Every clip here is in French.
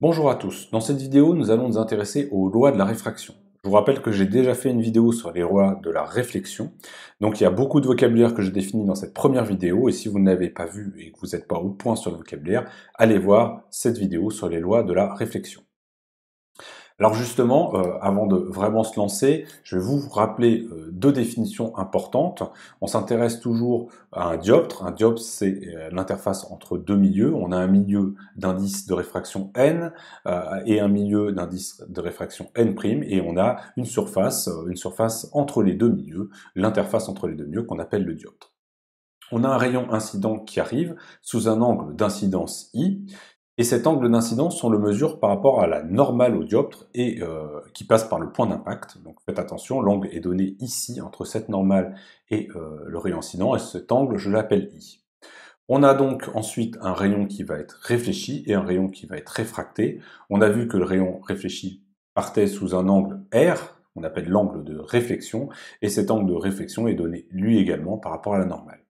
Bonjour à tous, dans cette vidéo nous allons nous intéresser aux lois de la réfraction. Je vous rappelle que j'ai déjà fait une vidéo sur les lois de la réflexion, donc il y a beaucoup de vocabulaire que j'ai défini dans cette première vidéo, et si vous ne l'avez pas vu et que vous n'êtes pas au point sur le vocabulaire, allez voir cette vidéo sur les lois de la réflexion. Alors justement, avant de vraiment se lancer, je vais vous rappeler deux définitions importantes. On s'intéresse toujours à un dioptre. Un dioptre, c'est l'interface entre deux milieux. On a un milieu d'indice de réfraction n et un milieu d'indice de réfraction n', et on a une surface entre les deux milieux, l'interface entre les deux milieux qu'on appelle le dioptre. On a un rayon incident qui arrive sous un angle d'incidence I, et cet angle d'incidence, on le mesure par rapport à la normale au dioptre et qui passe par le point d'impact. Donc faites attention, l'angle est donné ici entre cette normale et le rayon incident, et cet angle, je l'appelle I. On a donc ensuite un rayon qui va être réfléchi et un rayon qui va être réfracté. On a vu que le rayon réfléchi partait sous un angle R, on appelle l'angle de réflexion, et cet angle de réflexion est donné lui également par rapport à la normale.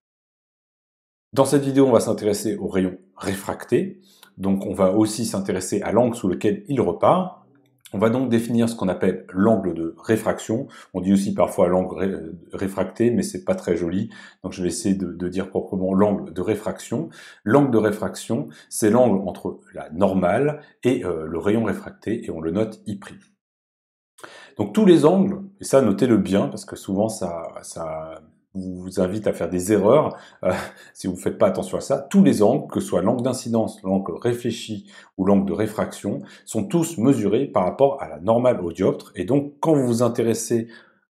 Dans cette vidéo, on va s'intéresser au rayon réfracté, donc on va aussi s'intéresser à l'angle sous lequel il repart. On va donc définir ce qu'on appelle l'angle de réfraction. On dit aussi parfois l'angle réfracté, mais c'est pas très joli, donc je vais essayer de dire proprement l'angle de réfraction. L'angle de réfraction, c'est l'angle entre la normale et le rayon réfracté, et on le note I'. Donc tous les angles, et ça notez-le bien, parce que souvent ça vous invite à faire des erreurs, si vous ne faites pas attention à ça, tous les angles, que ce soit l'angle d'incidence, l'angle réfléchi ou l'angle de réfraction, sont tous mesurés par rapport à la normale au dioptre, et donc quand vous vous intéressez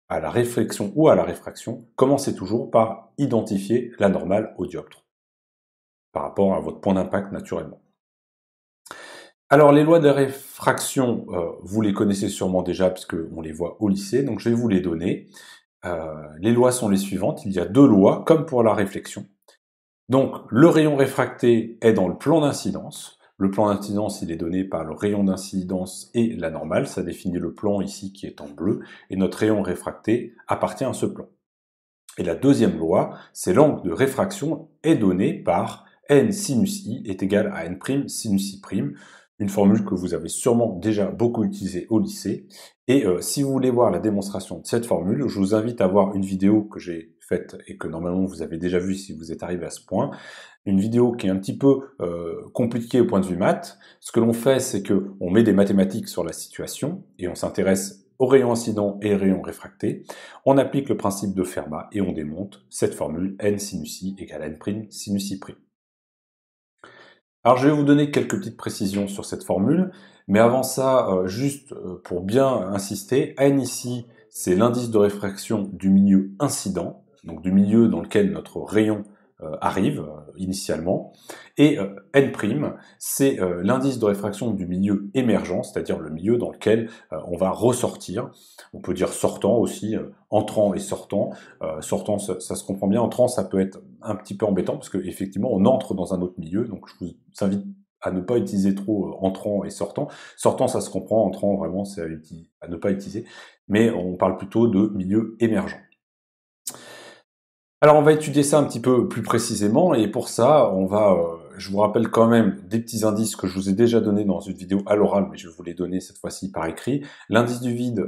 à la réflexion ou à la réfraction, commencez toujours par identifier la normale au dioptre, par rapport à votre point d'impact naturellement. Alors les lois de la réfraction, vous les connaissez sûrement déjà puisqu'on les voit au lycée, donc je vais vous les donner. Les lois sont les suivantes, il y a deux lois, comme pour la réflexion. Donc le rayon réfracté est dans le plan d'incidence. Le plan d'incidence, il est donné par le rayon d'incidence et la normale, ça définit le plan ici qui est en bleu, et notre rayon réfracté appartient à ce plan. Et la deuxième loi, c'est l'angle de réfraction est donné par n sinus i est égal à n' sinus i', une formule que vous avez sûrement déjà beaucoup utilisée au lycée. Et si vous voulez voir la démonstration de cette formule, je vous invite à voir une vidéo que j'ai faite et que normalement vous avez déjà vue si vous êtes arrivé à ce point. Une vidéo qui est un petit peu compliquée au point de vue maths. Ce que l'on fait, c'est que on met des mathématiques sur la situation et on s'intéresse au rayon incident et au rayon réfracté. On applique le principe de Fermat et on démonte cette formule n sinus i égale n' sinus i'. Alors je vais vous donner quelques petites précisions sur cette formule, mais avant ça, juste pour bien insister, n ici, c'est l'indice de réfraction du milieu incident, donc du milieu dans lequel notre rayon arrive initialement, et n', c'est l'indice de réfraction du milieu émergent, c'est-à-dire le milieu dans lequel on va ressortir. On peut dire sortant aussi, entrant et sortant. Sortant, ça se comprend bien. Entrant, ça peut être un petit peu embêtant parce qu'effectivement, on entre dans un autre milieu. Donc, je vous invite à ne pas utiliser trop entrant et sortant. Sortant, ça se comprend. Entrant, vraiment, c'est à ne pas utiliser. Mais on parle plutôt de milieu émergent. Alors, on va étudier ça un petit peu plus précisément. Et pour ça, je vous rappelle quand même des petits indices que je vous ai déjà donnés dans une vidéo à l'oral, mais je vais vous les donner cette fois-ci par écrit. L'indice du vide,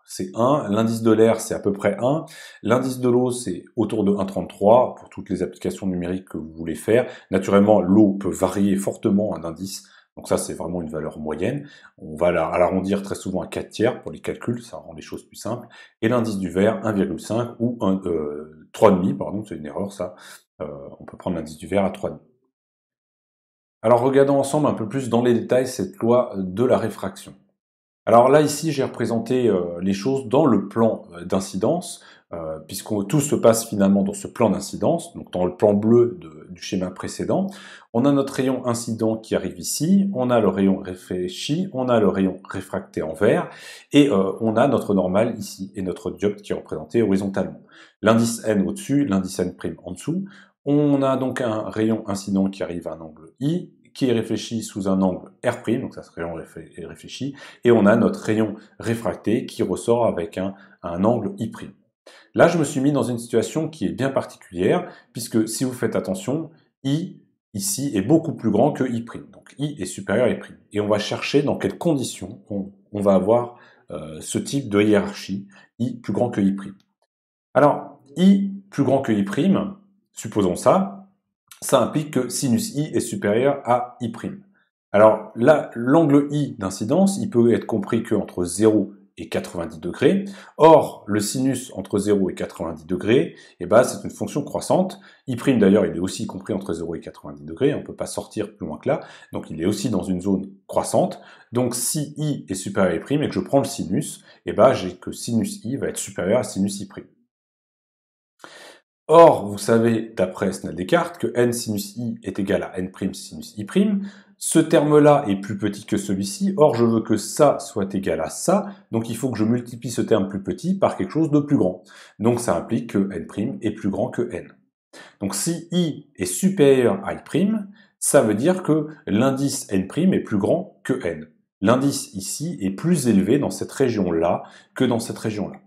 c'est 1, l'indice de l'air, c'est à peu près 1, l'indice de l'eau, c'est autour de 1,33 pour toutes les applications numériques que vous voulez faire. Naturellement, l'eau peut varier fortement un indice, donc ça, c'est vraiment une valeur moyenne. On va l'arrondir très souvent à 4 tiers pour les calculs, ça rend les choses plus simples. Et l'indice du verre, 1,5 ou 3,5, pardon, c'est une erreur ça. On peut prendre l'indice du verre à 3,5. Alors regardons ensemble un peu plus dans les détails cette loi de la réfraction. Alors là, ici, j'ai représenté les choses dans le plan d'incidence, puisque tout se passe finalement dans ce plan d'incidence, donc dans le plan bleu du schéma précédent. On a notre rayon incident qui arrive ici, on a le rayon réfléchi, on a le rayon réfracté en vert, et on a notre normale ici, et notre dioptre qui est représenté horizontalement. L'indice n au-dessus, l'indice n' en dessous. On a donc un rayon incident qui arrive à un angle I, qui est réfléchi sous un angle R', donc ça c'est rayon réfléchi, et on a notre rayon réfracté qui ressort avec un angle I'. Là, je me suis mis dans une situation qui est bien particulière, puisque si vous faites attention, I, ici est beaucoup plus grand que I'. Donc I est supérieur à I'. Et on va chercher dans quelles conditions on va avoir ce type de hiérarchie, I plus grand que I'. Alors, I plus grand que I', supposons ça implique que sinus I est supérieur à I'. Alors là, l'angle I d'incidence, il peut être compris qu'entre 0 et 90 degrés. Or, le sinus entre 0 et 90 degrés, c'est une fonction croissante. I' d'ailleurs, il est aussi compris entre 0 et 90 degrés, on ne peut pas sortir plus loin que là, donc il est aussi dans une zone croissante. Donc si I est supérieur à I' et que je prends le sinus, j'ai que sinus I va être supérieur à sinus I'. Or, vous savez, d'après Snell-Descartes, que n sinus i est égal à n' sinus i'. Ce terme-là est plus petit que celui-ci, or je veux que ça soit égal à ça, donc il faut que je multiplie ce terme plus petit par quelque chose de plus grand. Donc ça implique que n' est plus grand que n. Donc si i est supérieur à i', ça veut dire que l'indice n' est plus grand que n. L'indice ici est plus élevé dans cette région-là que dans cette région-là.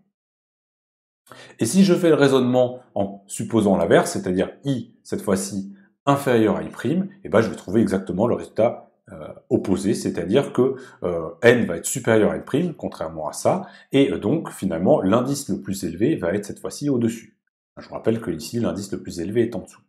Et si je fais le raisonnement en supposant l'inverse, c'est-à-dire i, cette fois-ci, inférieur à i', je vais trouver exactement le résultat opposé, c'est-à-dire que n va être supérieur à i', contrairement à ça, et donc finalement l'indice le plus élevé va être cette fois-ci au-dessus. Je vous rappelle que ici l'indice le plus élevé est en dessous.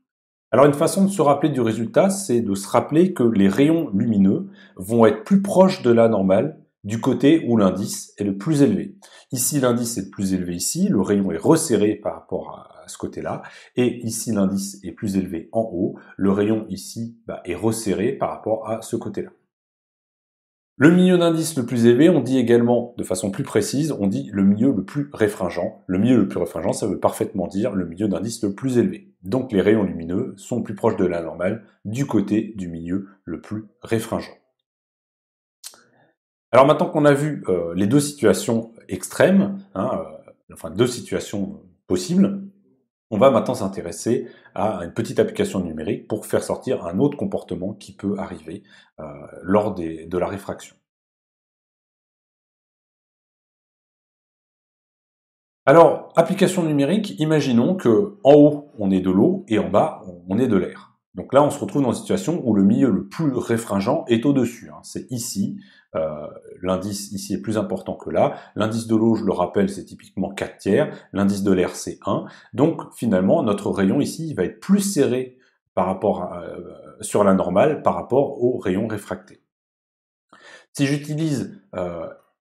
Alors une façon de se rappeler du résultat, c'est de se rappeler que les rayons lumineux vont être plus proches de la normale du côté où l'indice est le plus élevé. Ici, l'indice est le plus élevé ici, le rayon est resserré par rapport à ce côté-là, et ici, l'indice est plus élevé en haut, le rayon ici est resserré par rapport à ce côté-là. Le milieu d'indice le plus élevé, on dit également, de façon plus précise, on dit le milieu le plus réfringent. Le milieu le plus réfringent, ça veut parfaitement dire le milieu d'indice le plus élevé. Donc les rayons lumineux sont plus proches de la normale du côté du milieu le plus réfringent. Alors maintenant qu'on a vu les deux situations extrêmes, deux situations possibles, on va maintenant s'intéresser à une petite application numérique pour faire sortir un autre comportement qui peut arriver lors de la réfraction. Alors, application numérique, imaginons que en haut, on est de l'eau et en bas, on est de l'air. Donc là, on se retrouve dans une situation où le milieu le plus réfringent est au-dessus. C'est ici, l'indice ici est plus important que là. L'indice de l'eau, je le rappelle, c'est typiquement 4/3. L'indice de l'air, c'est 1. Donc finalement, notre rayon ici va être plus serré par rapport sur la normale par rapport au rayon réfracté. Si j'utilise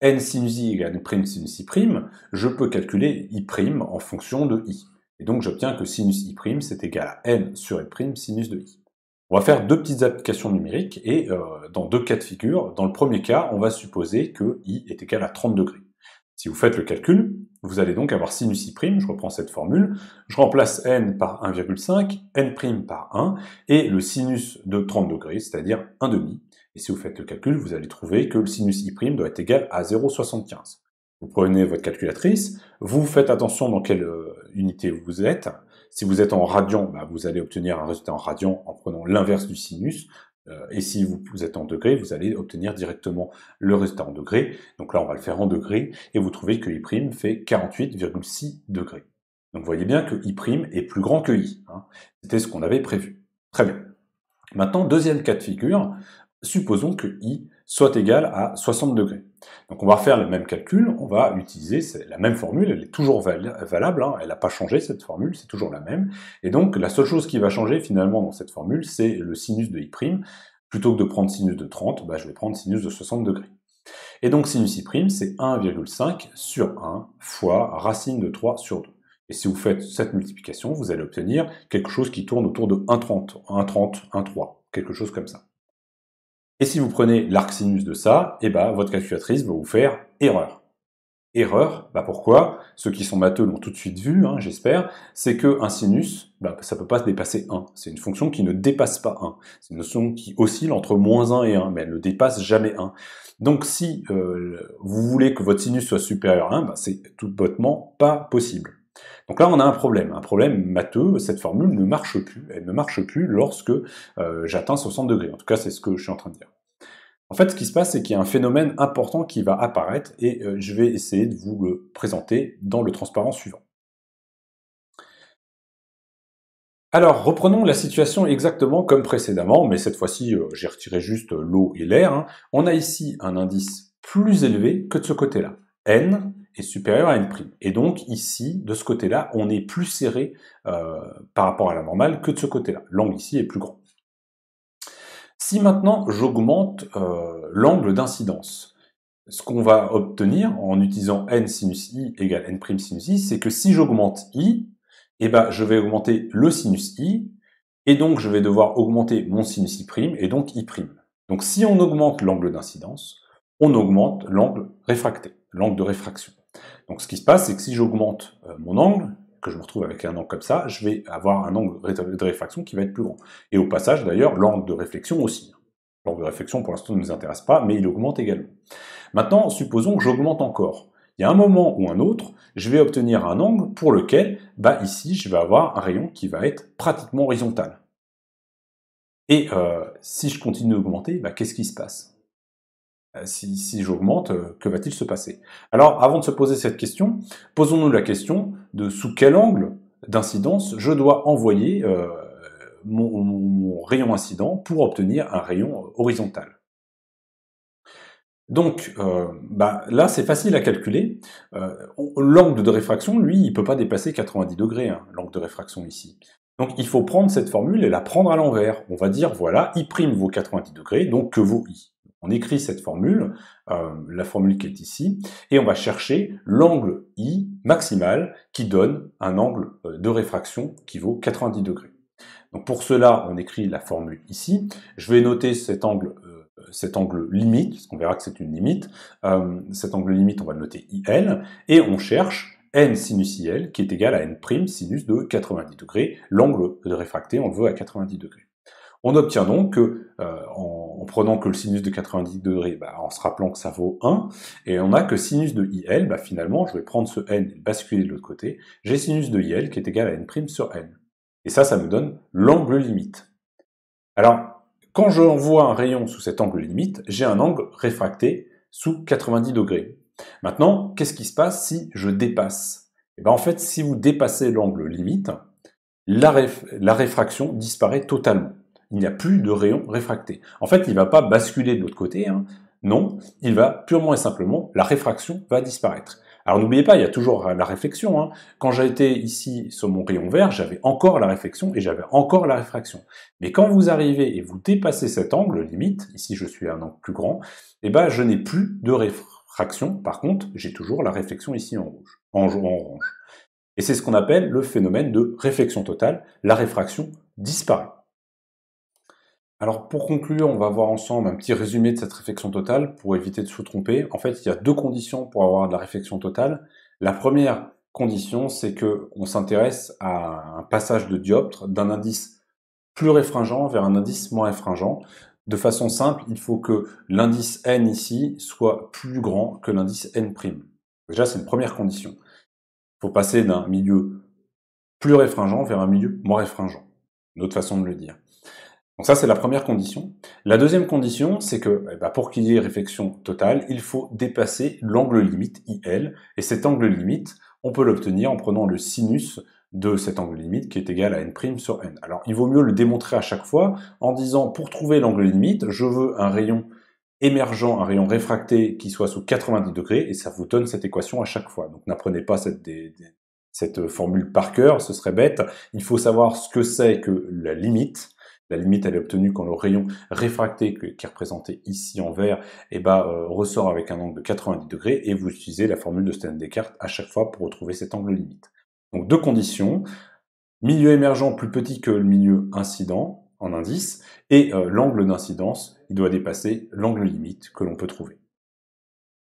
n sinus i égale n' sinus i', je peux calculer i' en fonction de i. Et donc j'obtiens que sinus i' c'est égal à n sur n' sinus de i. On va faire deux petites applications numériques et dans deux cas de figure. Dans le premier cas, on va supposer que i est égal à 30 degrés. Si vous faites le calcul, vous allez donc avoir sinus i', je reprends cette formule, je remplace n par 1,5, n' par 1, et le sinus de 30 degrés, c'est-à-dire 1,5. Et si vous faites le calcul, vous allez trouver que le sinus i' doit être égal à 0,75. Vous prenez votre calculatrice, vous faites attention dans quelle unité vous êtes. Si vous êtes en radian, vous allez obtenir un résultat en radian en prenant l'inverse du sinus. Et si vous êtes en degrés, vous allez obtenir directement le résultat en degrés. Donc là, on va le faire en degrés, et vous trouvez que i' fait 48,6 degrés. Donc vous voyez bien que i' est plus grand que i. C'était ce qu'on avait prévu. Très bien. Maintenant, deuxième cas de figure, supposons que i soit égal à 60 degrés. Donc on va refaire le même calcul, on va utiliser la même formule, elle est toujours valable, elle n'a pas changé cette formule, c'est toujours la même. Et donc la seule chose qui va changer finalement dans cette formule, c'est le sinus de i'. Plutôt que de prendre sinus de 30, je vais prendre sinus de 60 degrés. Et donc sinus i', c'est 1,5 sur 1 fois racine de 3 sur 2. Et si vous faites cette multiplication, vous allez obtenir quelque chose qui tourne autour de 1,30, 1,30, 1,3, quelque chose comme ça. Et si vous prenez l'arcsinus de ça, votre calculatrice va vous faire erreur. Erreur, pourquoi? Ceux qui sont matheux l'ont tout de suite vu, j'espère, c'est qu'un sinus, ça ne peut pas dépasser 1. C'est une fonction qui ne dépasse pas 1. C'est une fonction qui oscille entre -1 et 1, mais elle ne dépasse jamais 1. Donc si vous voulez que votre sinus soit supérieur à 1, c'est tout bêtement pas possible. Donc là, on a un problème matheux, cette formule ne marche plus, elle ne marche plus lorsque j'atteins 60 degrés. En tout cas, c'est ce que je suis en train de dire. En fait, ce qui se passe, c'est qu'il y a un phénomène important qui va apparaître, et je vais essayer de vous le présenter dans le transparent suivant. Alors, reprenons la situation exactement comme précédemment, mais cette fois-ci, j'ai retiré juste l'eau et l'air, hein. On a ici un indice plus élevé que de ce côté-là. N est supérieur à N'. Et donc, ici, de ce côté-là, on est plus serré par rapport à la normale que de ce côté-là. L'angle ici est plus grand. Si maintenant, j'augmente l'angle d'incidence, ce qu'on va obtenir en utilisant n sinus i égale n' sinus i, c'est que si j'augmente i, eh ben, je vais augmenter le sinus i, et donc je vais devoir augmenter mon sinus i', et donc i'. Donc si on augmente l'angle d'incidence, on augmente l'angle réfracté, l'angle de réfraction. Donc ce qui se passe, c'est que si j'augmente mon angle, que je me retrouve avec un angle comme ça, je vais avoir un angle de réfraction qui va être plus grand. Et au passage, d'ailleurs, l'angle de réflexion aussi. L'angle de réflexion, pour l'instant, ne nous intéresse pas, mais il augmente également. Maintenant, supposons que j'augmente encore. Il y a un moment ou un autre, je vais obtenir un angle pour lequel, ici, je vais avoir un rayon qui va être pratiquement horizontal. Et si je continue d'augmenter, qu'est-ce qui se passe? Si j'augmente, que va-t-il se passer? Alors, avant de se poser cette question, posons-nous la question de sous quel angle d'incidence je dois envoyer mon rayon incident pour obtenir un rayon horizontal. Donc, là, c'est facile à calculer. L'angle de réfraction, lui, il peut pas dépasser 90 degrés, hein, l'angle de réfraction ici. Donc, il faut prendre cette formule et la prendre à l'envers. On va dire, voilà, I' vaut 90 degrés, donc que vaut I? On écrit cette formule, la formule qui est ici, et on va chercher l'angle I maximal qui donne un angle de réfraction qui vaut 90 degrés. Donc pour cela, on écrit la formule ici. Je vais noter cet angle limite, parce qu'on verra que c'est une limite. Cet angle limite, on va le noter IL, et on cherche n sinus IL, qui est égal à n' sinus de 90 degrés. L'angle de réfracté, on le veut à 90 degrés. On obtient donc que, en prenant que le sinus de 90 degrés, en se rappelant que ça vaut 1, et on a que sinus de IL, finalement, je vais prendre ce n et le basculer de l'autre côté, j'ai sinus de IL qui est égal à n' sur n. Et ça me donne l'angle limite. Alors, quand je envoie un rayon sous cet angle limite, j'ai un angle réfracté sous 90 degrés. Maintenant, qu'est-ce qui se passe si je dépasse? En fait, si vous dépassez l'angle limite, la réfraction disparaît totalement. Il n'y a plus de rayon réfracté. En fait, il ne va pas basculer de l'autre côté, hein. Non, il va purement et simplement, la réfraction va disparaître. Alors n'oubliez pas, il y a toujours la réflexion, hein. Quand j'ai été ici sur mon rayon vert, j'avais encore la réflexion et j'avais encore la réfraction. Mais quand vous arrivez et vous dépassez cet angle limite, ici je suis à un angle plus grand, je n'ai plus de réfraction. Par contre, j'ai toujours la réflexion ici en rouge, en orange. Et c'est ce qu'on appelle le phénomène de réflexion totale. La réfraction disparaît. Alors pour conclure, on va voir ensemble un petit résumé de cette réflexion totale pour éviter de se tromper. En fait, il y a deux conditions pour avoir de la réflexion totale. La première condition, c'est que on s'intéresse à un passage de dioptre d'un indice plus réfringent vers un indice moins réfringent. De façon simple, il faut que l'indice n ici soit plus grand que l'indice n'. Déjà, c'est une première condition. Il faut passer d'un milieu plus réfringent vers un milieu moins réfringent. Une autre façon de le dire. Donc ça, c'est la première condition. La deuxième condition, c'est que pour qu'il y ait réflexion totale, il faut dépasser l'angle limite IL. Et cet angle limite, on peut l'obtenir en prenant le sinus de cet angle limite qui est égal à n' sur n. Alors, il vaut mieux le démontrer à chaque fois en disant, pour trouver l'angle limite, je veux un rayon émergent, un rayon réfracté qui soit sous 90 degrés, et ça vous donne cette équation à chaque fois. Donc n'apprenez pas cette formule par cœur, ce serait bête. Il faut savoir ce que c'est que la limite. La limite, elle est obtenue quand le rayon réfracté, qui est représenté ici en vert, ressort avec un angle de 90 degrés, et vous utilisez la formule de Stein-Descartes à chaque fois pour retrouver cet angle limite. Donc deux conditions, milieu émergent plus petit que le milieu incident, en indice, et l'angle d'incidence, il doit dépasser l'angle limite que l'on peut trouver.